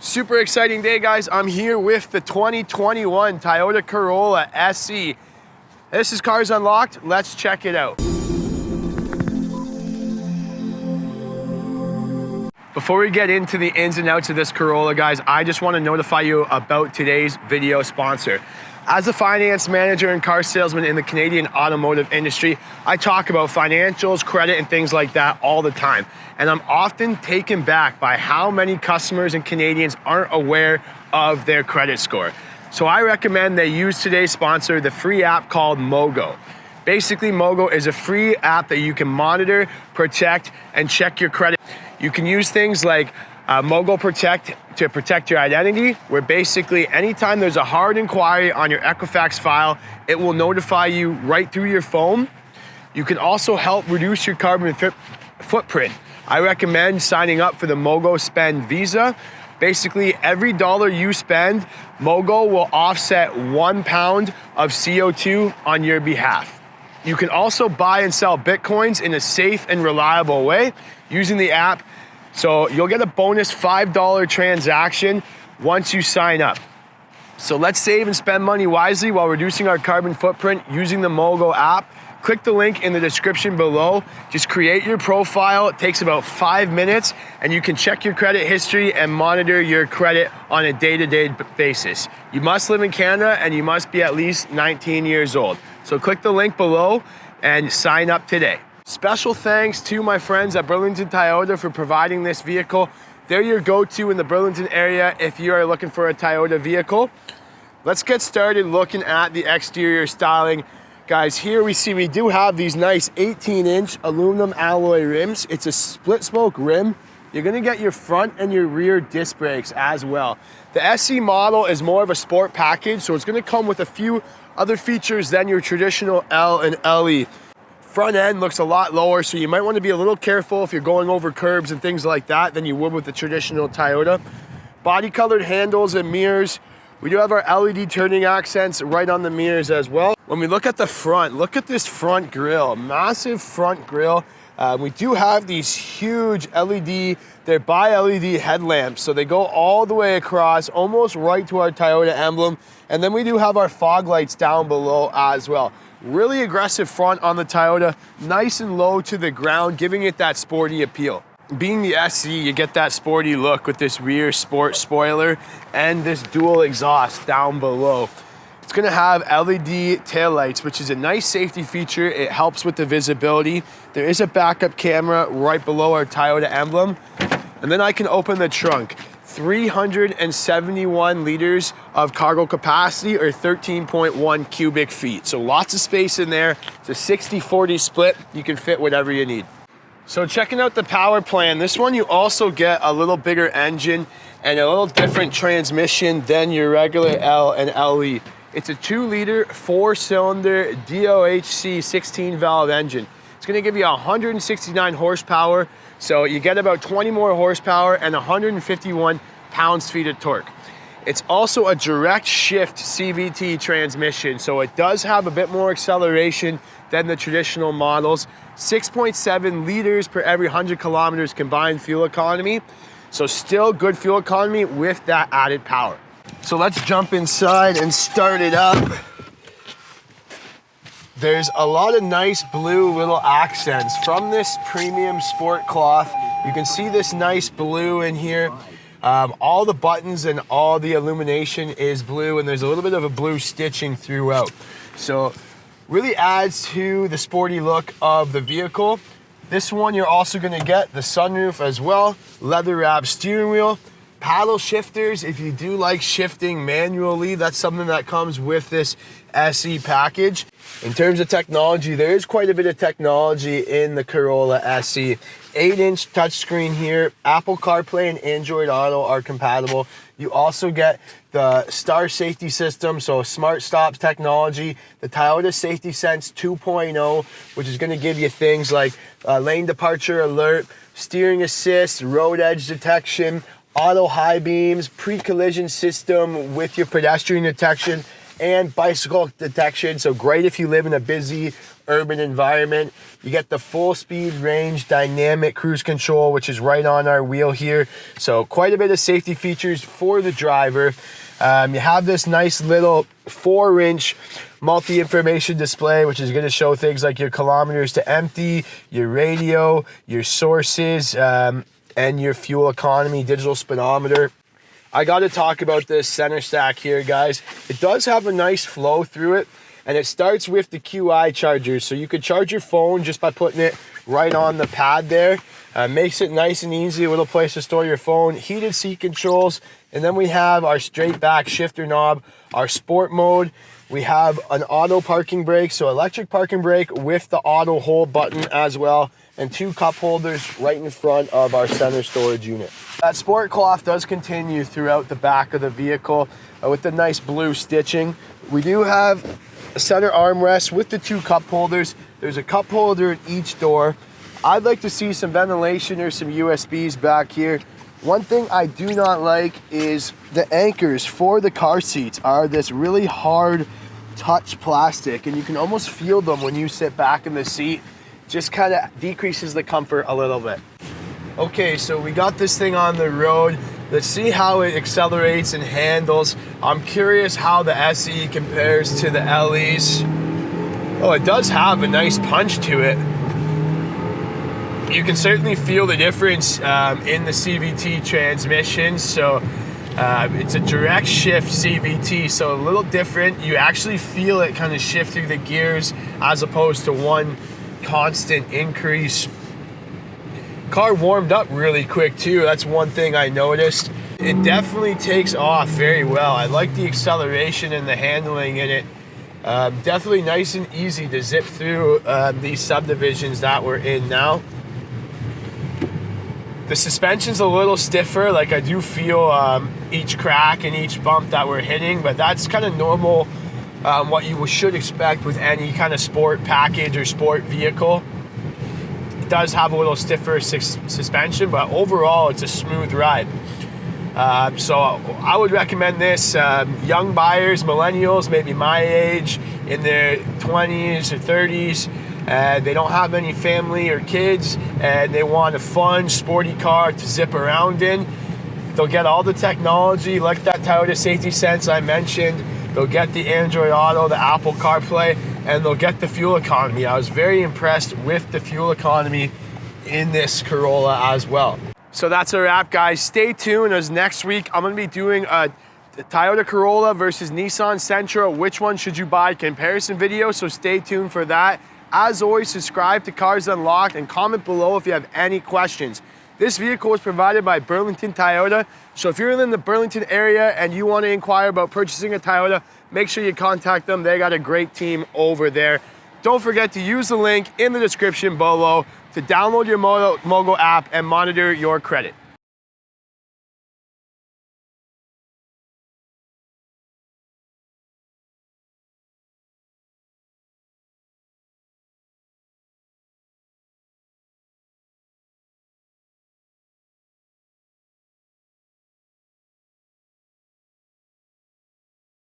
Super exciting day, guys. I'm here with the 2021 Toyota Corolla SE. This is Cars Unlocked. Let's check it out. Before we get into the ins and outs of this Corolla, guys, I just want to notify you about today's video sponsor. As a finance manager and car salesman in the Canadian automotive industry, I talk about financials, credit, and things like that all the time. And I'm often taken back by how many customers and Canadians aren't aware of their credit score. So I recommend they use today's sponsor, the free app called MOGO. Basically, MOGO is a free app that you can monitor, protect, and check your credit. You can use things like MOGO Protect to protect your identity, where basically anytime there's a hard inquiry on your Equifax file, it will notify you right through your phone. You can also help reduce your carbon footprint. I recommend signing up for the MOGO Spend Visa. Basically, every dollar you spend, MOGO will offset 1 pound of CO2 on your behalf. You can also buy and sell Bitcoins in a safe and reliable way using the app. So you'll get a bonus $5 transaction once you sign up. So let's save and spend money wisely while reducing our carbon footprint using the MOGO app. Click the link in the description below. Just create your profile. It takes about 5 minutes and you can check your credit history and monitor your credit on a day-to-day basis. You must live in Canada and you must be at least 19 years old. So click the link below and sign up today. Special thanks to my friends at Burlington Toyota for providing this vehicle. They're your go-to in the Burlington area if you are looking for a Toyota vehicle. Let's get started looking at the exterior styling. Guys, here we do have these nice 18-inch aluminum alloy rims. It's a split spoke rim. You're gonna get your front and your rear disc brakes as well. The SE model is more of a sport package, so it's gonna come with a few other features than your traditional L and LE. Front end looks a lot lower, so you might want to be a little careful if you're going over curbs and things like that than you would with the traditional Toyota. Body colored handles and mirrors. We do have our LED turning accents right on the mirrors as well. When we look at the front, look at this front grille, massive front grille. We do have these huge LED, they're bi-LED headlamps, so they go all the way across, almost right to our Toyota emblem. And then we do have our fog lights down below as well. Really aggressive front on the Toyota, nice and low to the ground, giving it that sporty appeal. Being the SE, you get that sporty look with this rear sport spoiler and this dual exhaust down below. It's gonna have LED taillights, which is a nice safety feature. It helps with the visibility. There is a backup camera right below our Toyota emblem. And then I can open the trunk. 371 liters of cargo capacity, or 13.1 cubic feet. So lots of space in there. It's a 60-40 split. You can fit whatever you need. So checking out the power plan, this one you also get a little bigger engine and a little different transmission than your regular L and LE. It's a 2-liter, 4-cylinder DOHC 16 valve engine. It's gonna give you 169 horsepower, so you get about 20 more horsepower and 151 pounds-feet of torque. It's also a direct shift CVT transmission, so it does have a bit more acceleration than the traditional models. 6.7 liters per every 100 kilometers combined fuel economy, so still good fuel economy with that added power. So let's jump inside and start it up. There's a lot of nice blue little accents from this premium sport cloth. You can see this nice blue in here. All the buttons and all the illumination is blue, and there's a little bit of a blue stitching throughout. So really adds to the sporty look of the vehicle. This one you're also gonna get the sunroof as well, leather wrapped steering wheel, paddle shifters. If you do like shifting manually, that's something that comes with this SE package. In terms of technology, there is quite a bit of technology in the Corolla SE. 8-inch touchscreen here, Apple CarPlay and Android Auto are compatible. You also get the Star Safety System, so Smart Stops technology, the Toyota Safety Sense 2.0, which is gonna give you things like lane departure alert, steering assist, road edge detection, auto high beams, pre-collision system with your pedestrian detection, and bicycle detection. So great if you live in a busy urban environment. You get the full speed range dynamic cruise control, which is right on our wheel here. So quite a bit of safety features for the driver. You have this nice little 4-inch multi-information display, which is going to show things like your kilometers to empty, your radio, your sources, and your fuel economy, digital speedometer. I got to talk about this center stack here, guys. It does have a nice flow through it, and it starts with the QI chargers. So you could charge your phone just by putting it right on the pad there. Makes it nice and easy, a little place to store your phone. Heated seat controls, and then we have our straight back shifter knob, our sport mode. We have an auto parking brake, so electric parking brake with the auto hold button as well, and 2 cup holders right in front of our center storage unit. That sport cloth does continue throughout the back of the vehicle with the nice blue stitching. We do have a center armrest with the 2 cup holders. There's a cup holder at each door. I'd like to see some ventilation or some USBs back here. One thing I do not like is the anchors for the car seats are this really hard touch plastic, and you can almost feel them when you sit back in the seat. Just kind of decreases the comfort a little bit. Okay, so we got this thing on the road. Let's see how it accelerates and handles. I'm curious how the SE compares to the LEs. Oh, it does have a nice punch to it. You can certainly feel the difference in the CVT transmission. So it's a direct shift CVT, so a little different. You actually feel it kind of shift through the gears as opposed to one constant increase. Car warmed up really quick too. That's one thing I noticed. It definitely takes off very well. I like the acceleration and the handling in it. Definitely nice and easy to zip through these subdivisions that we're in now. The suspension's a little stiffer. Like, I do feel each crack and each bump that we're hitting, but that's kind of normal, what you should expect with any kind of sport package or sport vehicle. It does have a little stiffer suspension, but overall it's a smooth ride. So I would recommend this. Young buyers, millennials, maybe my age, in their 20s or 30s, they don't have any family or kids, and they want a fun, sporty car to zip around in. They'll get all the technology, like that Toyota Safety Sense I mentioned. They'll get the Android Auto, the Apple CarPlay, and they'll get the fuel economy. I was very impressed with the fuel economy in this Corolla as well. So that's a wrap, guys. Stay tuned, as next week I'm going to be doing a Toyota Corolla versus Nissan Sentra. Which one should you buy comparison video, so stay tuned for that. As always, subscribe to Cars Unlocked and comment below if you have any questions. This vehicle was provided by Burlington Toyota, so if you're in the Burlington area and you want to inquire about purchasing a Toyota, make sure you contact them. They got a great team over there. Don't forget to use the link in the description below to download your MOGO app and monitor your credit.